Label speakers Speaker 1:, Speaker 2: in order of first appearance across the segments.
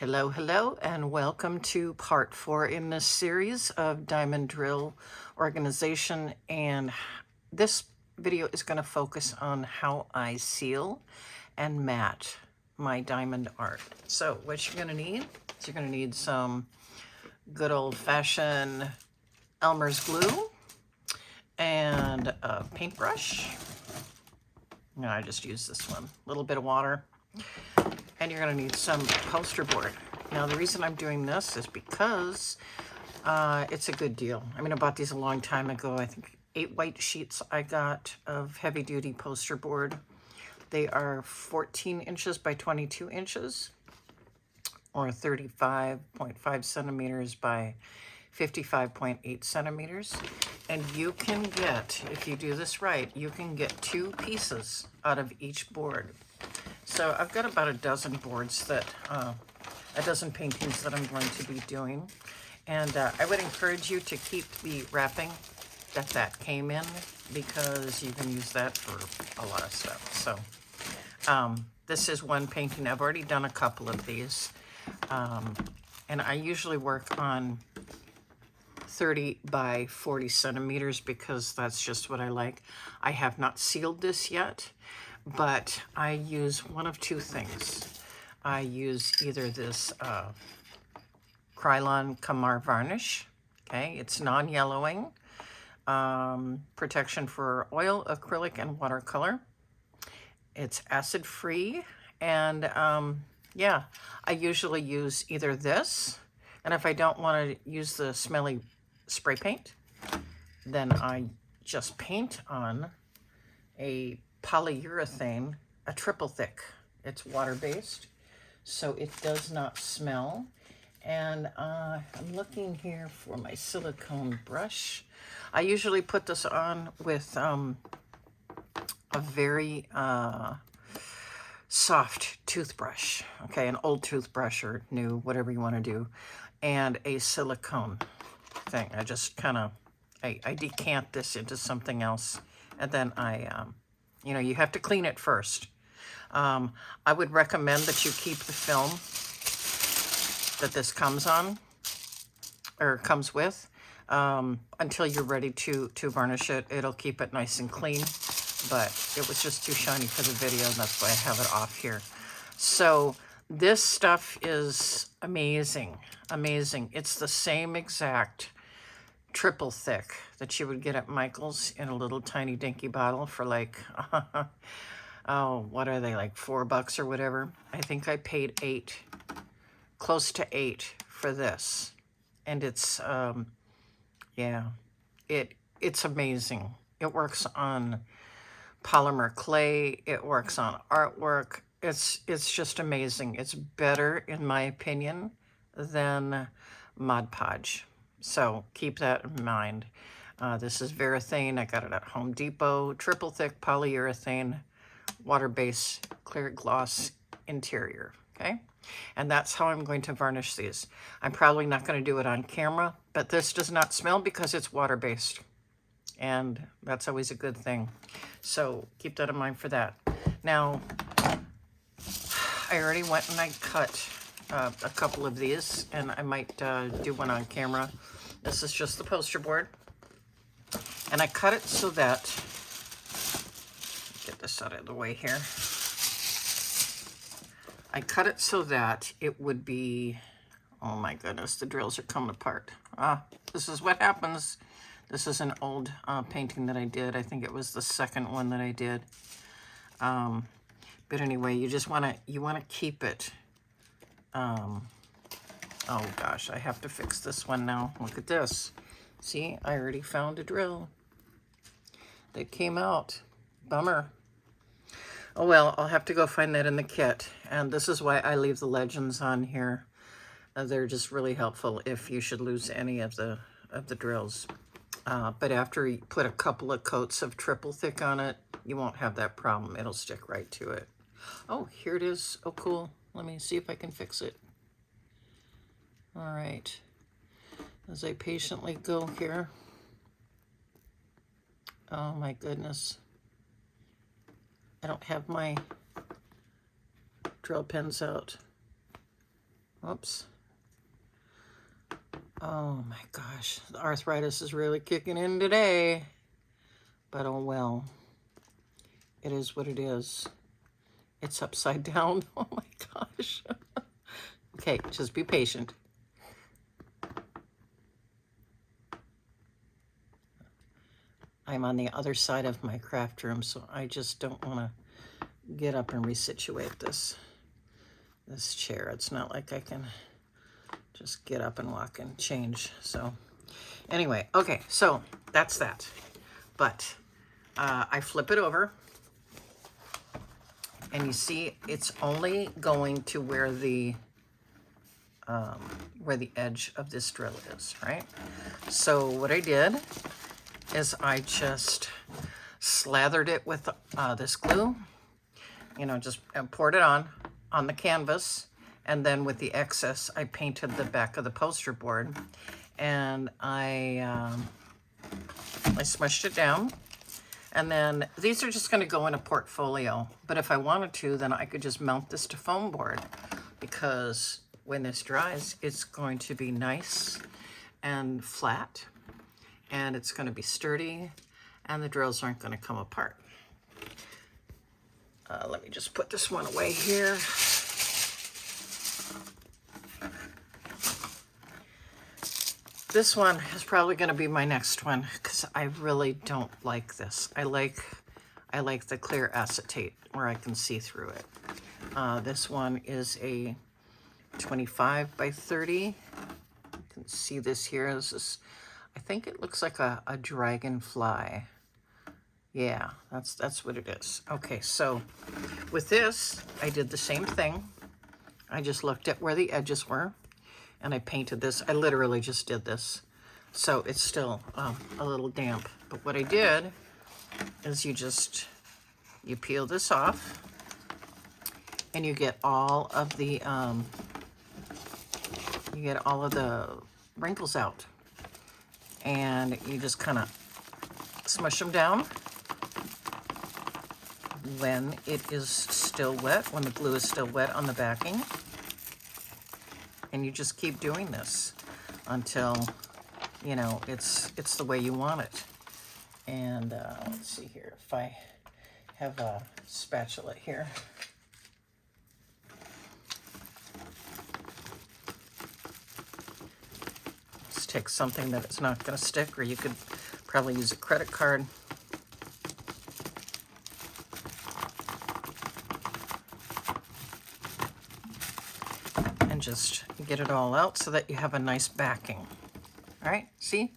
Speaker 1: Hello, hello, and welcome to part 4 in this series of diamond drill organization. And this video is going to focus on how I seal and mat my diamond art. So what you're going to need is you're going to need some good old-fashioned Elmer's glue and a paintbrush. No, I just used this one. A little bit of water. And you're going to need some poster board. Now, the reason I'm doing this is because it's a good deal. I mean, I bought these a long time ago. I think 8 white sheets I got of heavy-duty poster board. They are 14 inches by 22 inches, or 35.5 centimeters by 55.8 centimeters. And you can get, if you do this right, you can get 2 pieces out of each board. So I've got about a dozen boards that, a dozen paintings that I'm going to be doing. And I would encourage you to keep the wrapping that came in, because you can use that for a lot of stuff. So this is one painting. I've already done a couple of these. And I usually work on 30 by 40 centimeters because that's just what I like. I have not sealed this yet, but I use one of 2 things. I use either this Krylon Kamar varnish, okay? It's non-yellowing, protection for oil, acrylic, and watercolor. It's acid-free, and yeah, I usually use either this, and if I don't want to use the smelly spray paint, then I just paint on a polyurethane, a triple thick. It's water-based, so it does not smell. And I'm looking here for my silicone brush. I usually put this on with a very soft toothbrush, okay, an old toothbrush or new, whatever you want to do, and a silicone thing. I just kind of, I decant this into something else, and then you know, you have to clean it first. I would recommend that you keep the film that this comes on, or comes with, until you're ready to varnish it. It'll keep it nice and clean, but it was just too shiny for the video, and that's why I have it off here. So this stuff is amazing, amazing. It's the same exact triple thick that you would get at Michael's in a little tiny dinky bottle for like, oh, what are they, like $4 or whatever? I think I paid 8, close to 8 for this. And it's, yeah, it's amazing. It works on polymer clay. It works on artwork. It's just amazing. It's better, in my opinion, than Mod Podge. So keep that in mind. This is Varathane. I got it at Home Depot. Triple thick polyurethane, water-based clear gloss interior, okay? And that's how I'm going to varnish these. I'm probably not going to do it on camera, but this does not smell because it's water-based. And that's always a good thing. So keep that in mind for that. Now, I already went and I cut a couple of these, and I might do one on camera. This is just the poster board. And I cut it so that, get this out of the way here. I cut it so that it would be, oh my goodness, the drills are coming apart. This is what happens. This is an old painting that I did. I think it was the second one that I did. But anyway, you just want to keep it. Oh gosh, I have to fix this one now. Look at this. See, I already found a drill that came out. Bummer. Oh well, I'll have to go find that in the kit. And this is why I leave the legends on here. They're just really helpful if you should lose any of the drills. But after you put a couple of coats of triple thick on it, you won't have that problem. It'll stick right to it. Oh, here it is. Oh, cool. Let me see if I can fix it. All right. As I patiently go here. Oh my goodness. I don't have my drill pins out. Oops. Oh my gosh, the arthritis is really kicking in today. But oh well, it is what it is. It's upside down. Oh my gosh. Okay, just be patient. I'm on the other side of my craft room, so I just don't want to get up and resituate this chair. It's not like I can just get up and walk and change. So anyway, okay, so that's that. But I flip it over, and you see it's only going to where the edge of this drill is, right? So what I did is I just slathered it with this glue, you know, just poured it on the canvas, and then with the excess, I painted the back of the poster board, and I smushed it down. And then these are just going to go in a portfolio, but if I wanted to, then I could just mount this to foam board, because when this dries, it's going to be nice and flat, and it's going to be sturdy, and the drills aren't going to come apart. Let me just put this one away here. This one is probably going to be my next one, because I really don't like this. I like the clear acetate where I can see through it. This one is a 25 by 30. You can see this here. This is, I think it looks like a dragonfly. Yeah, that's what it is. Okay, so with this, I did the same thing. I just looked at where the edges were, and I painted this. I literally just did this. So it's still a little damp. But what I did is you peel this off, and you get all of the wrinkles out. And you just kind of smush them down when it is still wet, when the glue is still wet on the backing. And you just keep doing this until, you know, it's the way you want it. And let's see here, if I have a spatula here. Just take something that it's not going to stick, or you could probably use a credit card. Just get it all out so that you have a nice backing. All right, see?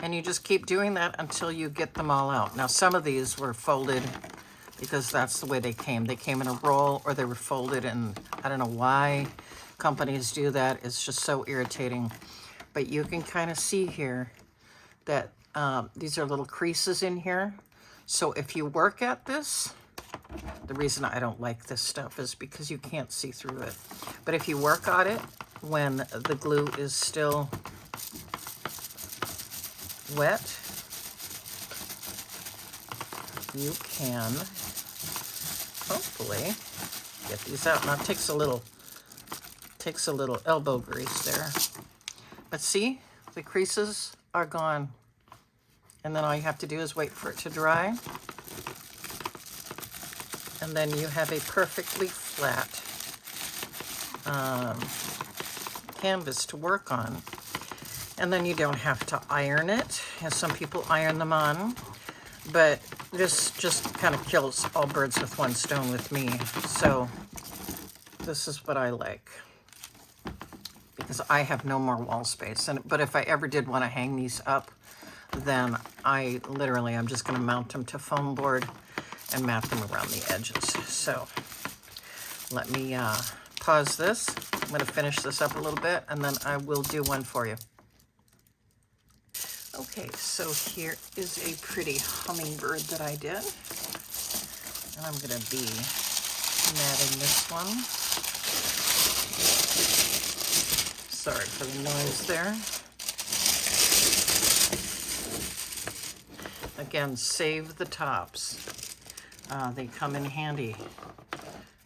Speaker 1: And you just keep doing that until you get them all out. Now, some of these were folded because that's the way they came. They came in a roll, or they were folded, and I don't know why companies do that. It's just so irritating. But you can kind of see here that these are little creases in here. So if you work at this, the reason I don't like this stuff is because you can't see through it. But if you work on it when the glue is still wet, you can hopefully get these out. Now it takes a little elbow grease there. But see, the creases are gone. And then all you have to do is wait for it to dry. And then you have a perfectly flat canvas to work on. And then you don't have to iron it, as some people iron them on. But this just kind of kills all birds with one stone with me. So this is what I like, because I have no more wall space. But if I ever did want to hang these up, then I'm just going to mount them to foam board and map them around the edges. So let me pause this. I'm going to finish this up a little bit, and then I will do one for you. Okay, so here is a pretty hummingbird that I did. And I'm going to be matting this one. Sorry for the noise there. Again, save the tops. They come in handy.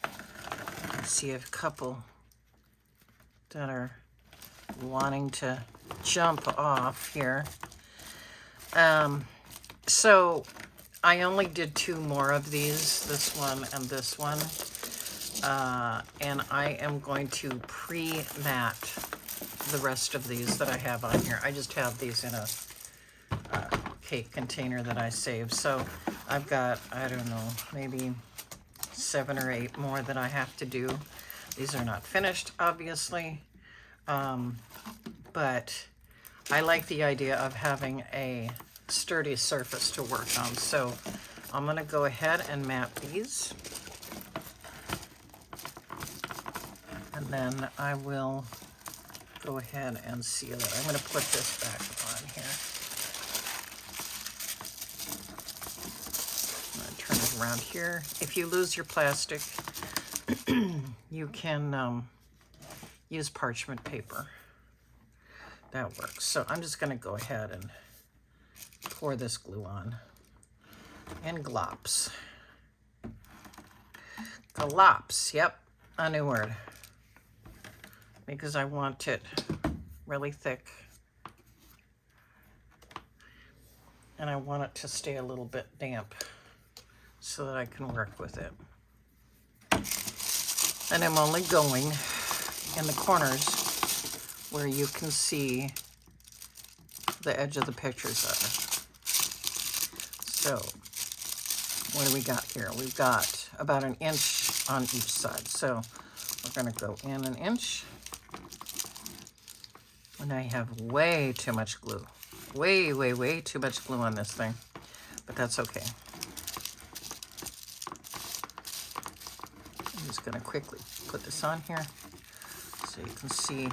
Speaker 1: I see a couple that are wanting to jump off here. So I only did 2 more of these, this one and this one. And I am going to pre-mat the rest of these that I have on here. I just have these in a cake container that I saved. So I've got, I don't know, maybe 7 or 8 more that I have to do. These are not finished, obviously. But I like the idea of having a sturdy surface to work on. So I'm going to go ahead and mat these. And then I will go ahead and seal it. I'm going to put this back on here. I'm going to turn it around here. If you lose your plastic, you can use parchment paper. That works. So I'm just going to go ahead and pour this glue on. And glops. Glops, yep, a new word. Because I want it really thick. And I want it to stay a little bit damp so that I can work with it. And I'm only going in the corners where you can see the edge of the pictures of it. So, what do we got here? We've got about 1 inch on each side. So, we're going to go in 1 inch. And I have way too much glue. Way, way, way too much glue on this thing. But that's okay. I'm just going to quickly put this on here so you can see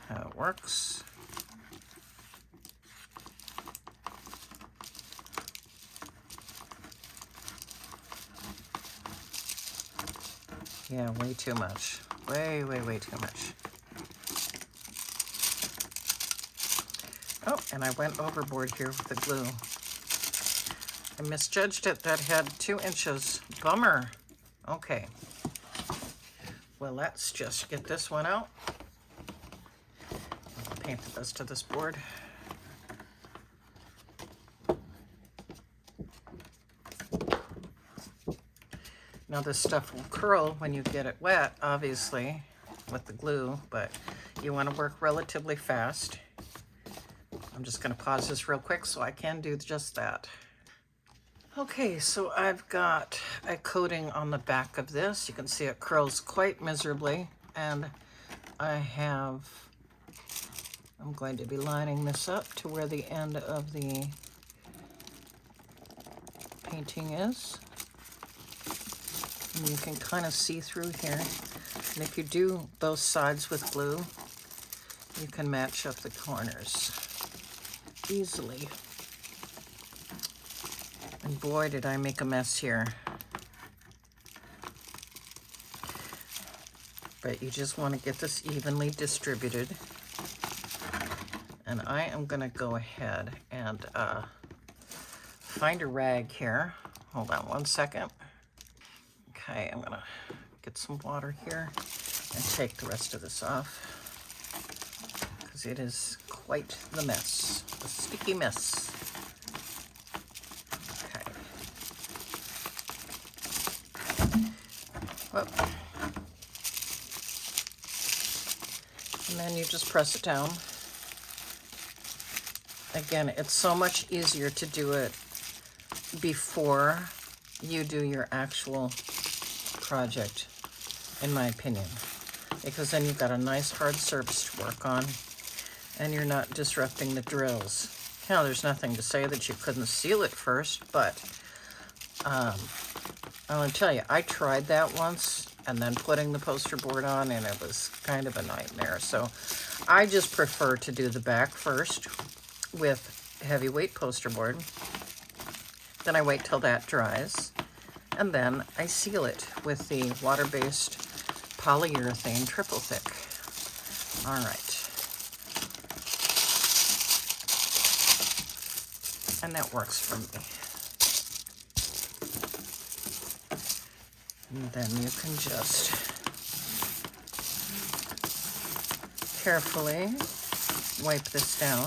Speaker 1: how it works. Yeah, way too much. Way, way, way too much. Oh, and I went overboard here with the glue. I misjudged it. That had 2 inches. Bummer. Okay. Well, let's just get this one out. I'll paint the rest of this board. Now this stuff will curl when you get it wet, obviously, with the glue, but you want to work relatively fast. I'm just going to pause this real quick so I can do just that. Okay, so I've got a coating on the back of this. You can see it curls quite miserably, and I'm going to be lining this up to where the end of the painting is. And you can kind of see through here. And if you do both sides with glue, you can match up the corners easily. And boy, did I make a mess here. But you just want to get this evenly distributed. And I am going to go ahead and find a rag here. Hold on 1 second. Okay, I'm going to get some water here and take the rest of this off, because it is quite the mess, a sticky mess. Okay. Whoop. And then you just press it down. Again, it's so much easier to do it before you do your actual project, in my opinion, because then you've got a nice hard surface to work on and you're not disrupting the drills. Now, there's nothing to say that you couldn't seal it first, but I'll tell you, I tried that once and then putting the poster board on, and it was kind of a nightmare. So I just prefer to do the back first with heavyweight poster board. Then I wait till that dries, and then I seal it with the water-based polyurethane triple thick. All right. And that works for me. And then you can just carefully wipe this down.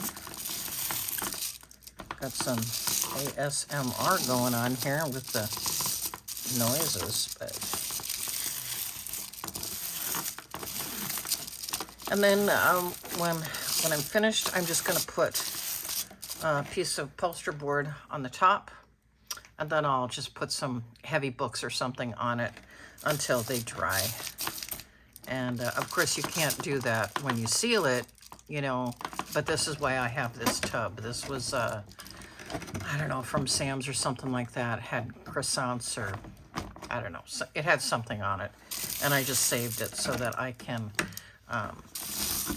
Speaker 1: Got some ASMR going on here with the noises, but... And then when I'm finished, I'm just going to put a piece of upholstery board on the top, and then I'll just put some heavy books or something on it until they dry. And of course you can't do that when you seal it, you know, but this is why I have this tub. This was, I don't know, from Sam's or something like that. It had croissants or, I don't know, so it had something on it. And I just saved it so that I can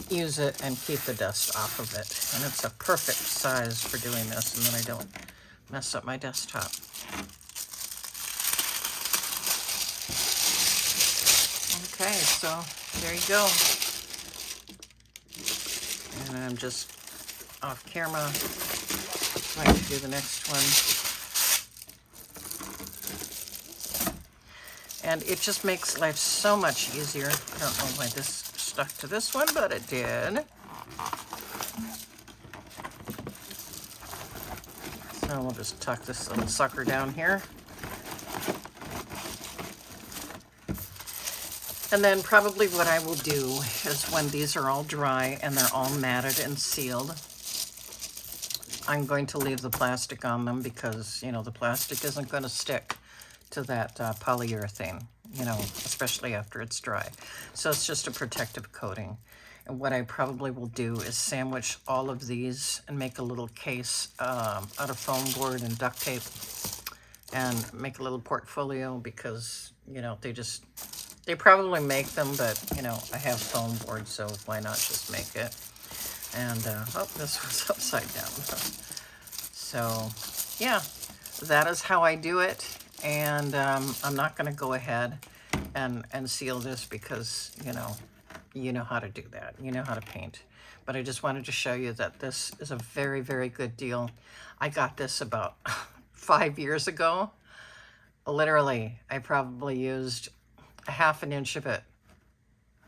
Speaker 1: use it and keep the dust off of it. And it's a perfect size for doing this, and then I don't mess up my desktop. Okay, so there you go. And I'm just off camera going to do the next one. And it just makes life so much easier. I don't know why this stuck to this one, but it did. So we'll just tuck this little sucker down here. And then probably what I will do is when these are all dry and they're all matted and sealed, I'm going to leave the plastic on them because, you know, the plastic isn't going to stick to that polyurethane, you know, especially after it's dry. So it's just a protective coating. And what I probably will do is sandwich all of these and make a little case out of foam board and duct tape and make a little portfolio because, you know, they probably make them, but, you know, I have foam board, so why not just make it? And, oh, this was upside down. So, yeah, that is how I do it. And I'm not going to go ahead and seal this because, you know how to do that. You know how to paint. But I just wanted to show you that this is a very, very good deal. I got this about 5 years ago. Literally, I probably used a half an inch of it.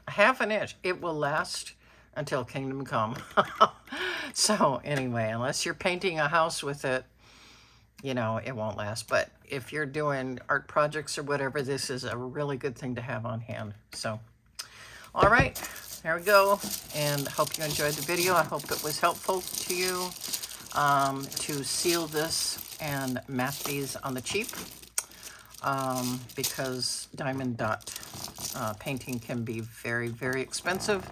Speaker 1: A half an inch. It will last until Kingdom Come. So anyway, unless you're painting a house with it, you know, it won't last. But if you're doing art projects or whatever, this is a really good thing to have on hand. So, all right, there we go. And hope you enjoyed the video. I hope it was helpful to you to seal this and mat these on the cheap. Because diamond dot painting can be very, very expensive.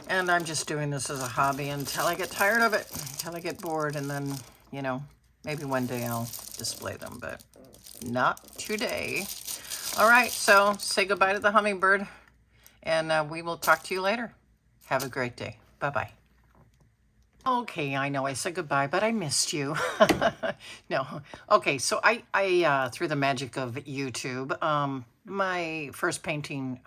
Speaker 1: And I'm just doing this as a hobby until I get tired of it, until I get bored, and then, you know, maybe one day I'll display them, but not today. All right, so say goodbye to the hummingbird, and we will talk to you later. Have a great day. Bye-bye. Okay, I know I said goodbye, but I missed you. No. Okay, so I through the magic of YouTube, my first painting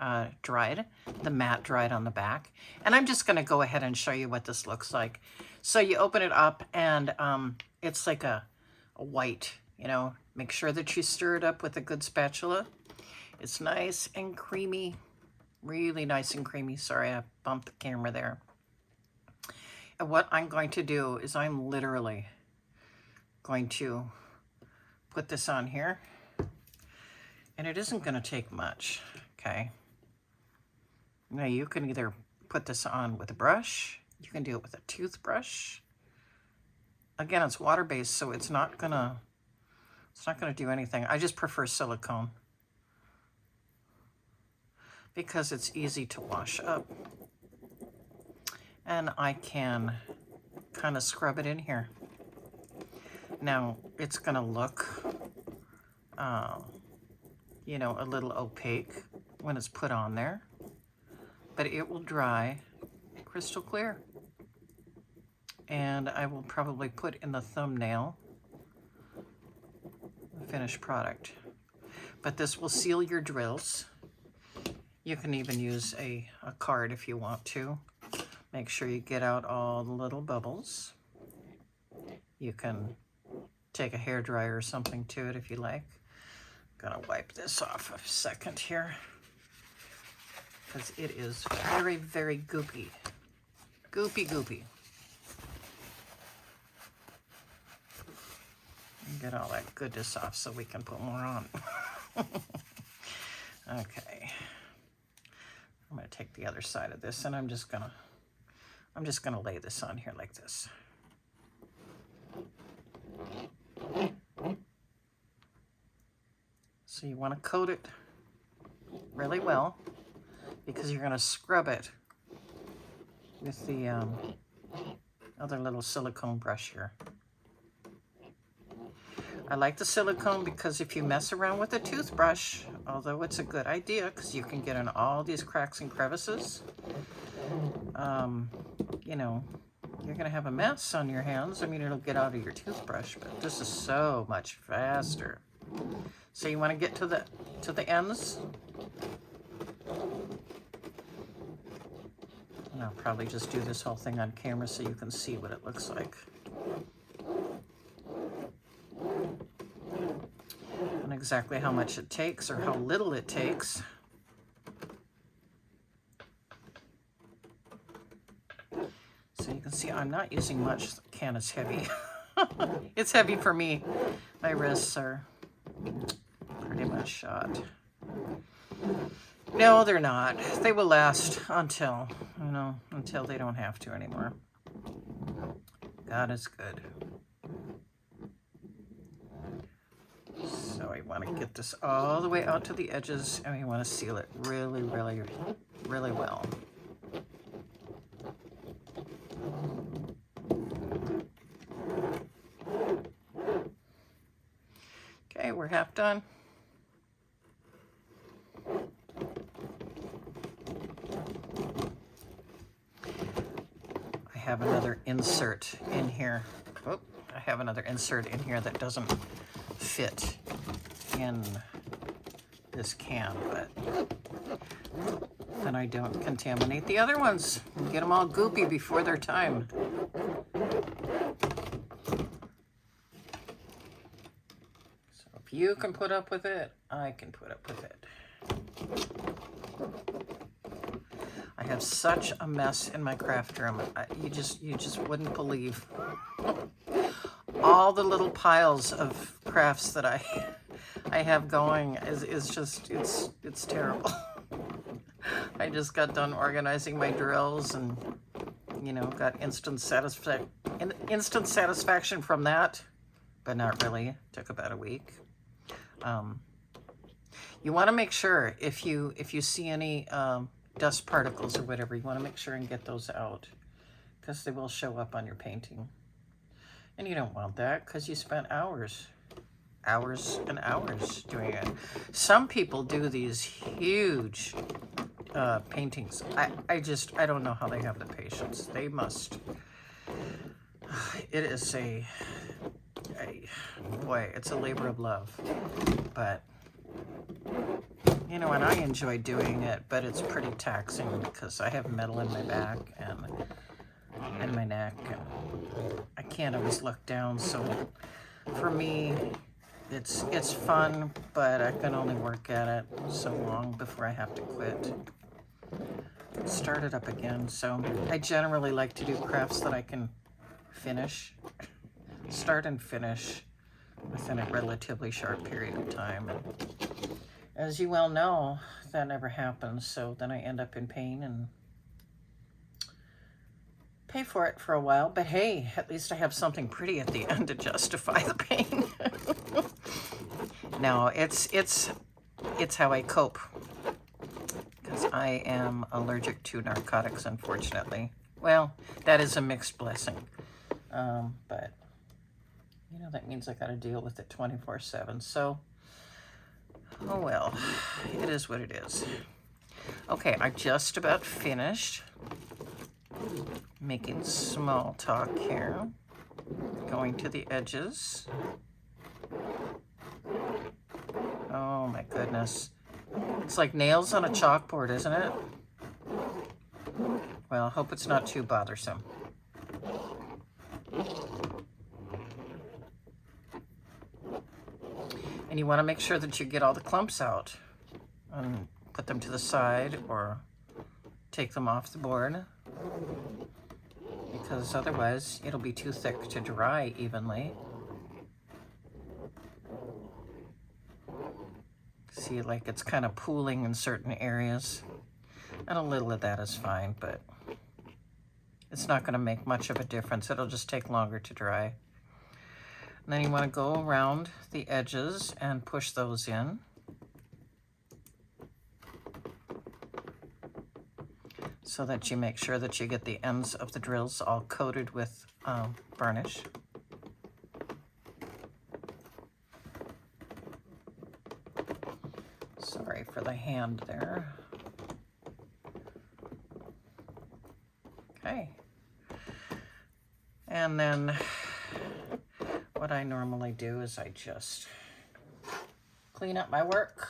Speaker 1: dried. The mat dried on the back. And I'm just going to go ahead and show you what this looks like. So you open it up, and it's like a white, you know. Make sure that you stir it up with a good spatula. It's nice and creamy. Really nice and creamy. Sorry, I bumped the camera there. And what I'm going to do is I'm literally going to put this on here. And it isn't going to take much, okay? Now you can either put this on with a brush. You can do it with a toothbrush. Again, it's water-based, so it's not gonna do anything. I just prefer silicone because it's easy to wash up. And I can kind of scrub it in here. Now, it's going to look, you know, a little opaque when it's put on there, but it will dry crystal clear. And I will probably put in the thumbnail the finished product. But this will seal your drills. You can even use a card if you want to. Make sure you get out all the little bubbles. You can take a hairdryer or something to it if you like. I'm gonna wipe this off a second here because it is very, very goopy. Goopy, goopy. And get all that goodness off so we can put more on. Okay. I'm going to take the other side of this, and I'm just gonna lay this on here like this. So you want to coat it really well because you're going to scrub it with the other little silicone brush here. I like the silicone because if you mess around with a toothbrush, although it's a good idea because you can get in all these cracks and crevices, you know, you're going to have a mess on your hands. I mean, it'll get out of your toothbrush, but this is so much faster. So you want to get to the ends. And I'll probably just do this whole thing on camera so you can see what it looks like. And exactly how much it takes or how little it takes. So you can see I'm not using much. The can is heavy. It's heavy for me. My wrists are pretty much shot. No, they're not. They will last until, you know, until they don't have to anymore. God is good. So I want to get this all the way out to the edges, and we want to seal it really, really, really well. Okay, we're half done. I have another insert in here. Oh, I have another insert in here that doesn't fit in this can, but then I don't contaminate the other ones and get them all goopy before their time. So if you can put up with it, I can put up with it. I have such a mess in my craft room. You just wouldn't believe all the little piles of crafts that I have going is just it's terrible. I just got done organizing my drills and, you know, got instant satisfaction from that, but not really. It took about a week. You want to make sure if you see any dust particles or whatever, you want to make sure and get those out because they will show up on your painting. And you don't want that because you spent hours and hours doing it. Some people do these huge paintings. I don't know how they have the patience. They must. It is boy, it's a labor of love. But, you know, and I enjoy doing it, but it's pretty taxing because I have metal in my back and my neck, and I can't always look down. So for me, it's fun, but I can only work at it so long before I have to quit. Start it up again. So I generally like to do crafts that I can start and finish within a relatively short period of time. And as you well know, that never happens. So then I end up in pain and pay for it for a while. But hey, at least I have something pretty at the end to justify the pain. No, it's how I cope. Because I am allergic to narcotics, unfortunately. Well, that is a mixed blessing. But, you know, that means I got to deal with it 24/7. So, oh well, it is what it is. Okay, I just about finished making small talk here. Going to the edges. Oh my goodness. It's like nails on a chalkboard, isn't it? Well, I hope it's not too bothersome. And you want to make sure that you get all the clumps out and put them to the side or take them off the board. because otherwise it'll be too thick to dry evenly. See, like it's kind of pooling in certain areas. And a little of that is fine, but it's not going to make much of a difference. It'll just take longer to dry. And then you want to go around the edges and push those in. So that you make sure that you get the ends of the drills all coated with varnish. Sorry for the hand there. Okay. And then what I normally do is I just clean up my work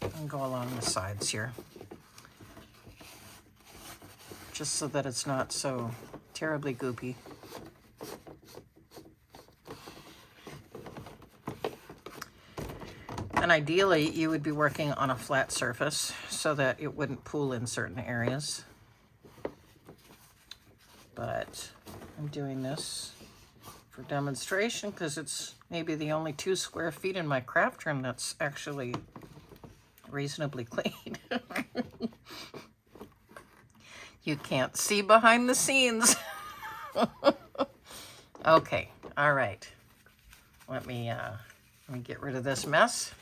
Speaker 1: and go along the sides here, just so that it's not so terribly goopy. And ideally, you would be working on a flat surface so that it wouldn't pool in certain areas. But I'm doing this for demonstration because it's maybe the only 2 square feet in my craft room that's actually reasonably clean. You can't see behind the scenes. Okay, all right. Let me get rid of this mess.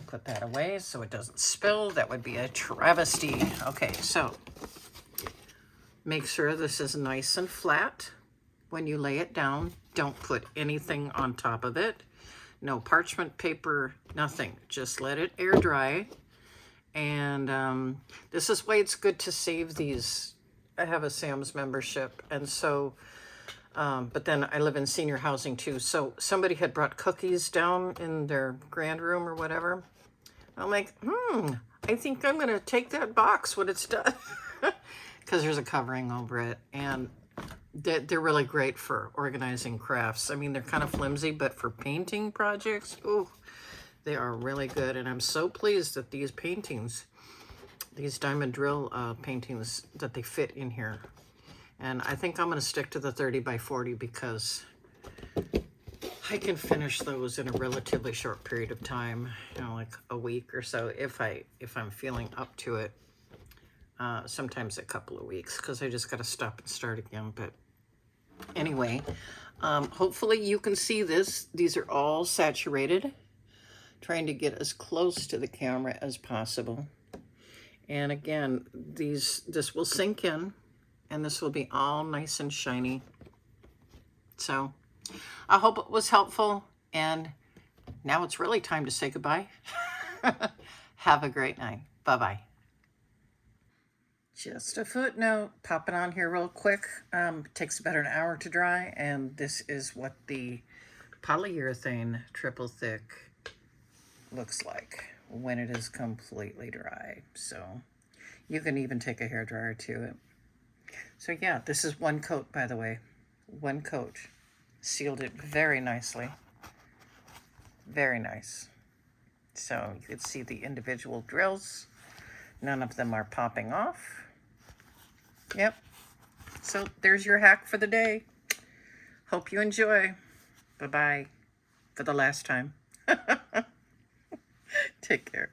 Speaker 1: Put that away so it doesn't spill. That would be a travesty. Okay, so make sure this is nice and flat. When you lay it down, don't put anything on top of it. No parchment paper, nothing. Just let it air dry. And this is why it's good to save these. I have a Sam's membership, and so, but then I live in senior housing too. So somebody had brought cookies down in their grand room or whatever. I'm like, I think I'm going to take that box when it's done. Because there's a covering over it. And they're really great for organizing crafts. I mean, they're kind of flimsy, but for painting projects, ooh, they are really good. And I'm so pleased that these paintings, these diamond drill paintings, that they fit in here. And I think I'm going to stick to the 30 by 40 because I can finish those in a relatively short period of time, you know, like a week or so, if I'm feeling up to it. Sometimes a couple of weeks, because I just got to stop and start again. But anyway, hopefully you can see this. These are all saturated. Trying to get as close to the camera as possible. And again, this will sink in, and this will be all nice and shiny. So I hope it was helpful, and now it's really time to say goodbye. Have a great night. Bye-bye. Just a footnote, pop it on here real quick. Takes about an hour to dry, and this is what the polyurethane triple thick looks like when it is completely dry. So you can even take a hairdryer to it. So yeah, this is one coat, by the way. One coat. Sealed it very nicely. Very nice. So you can see the individual drills. None of them are popping off. Yep. So there's your hack for the day. Hope you enjoy. Bye-bye. For the last time. Take care.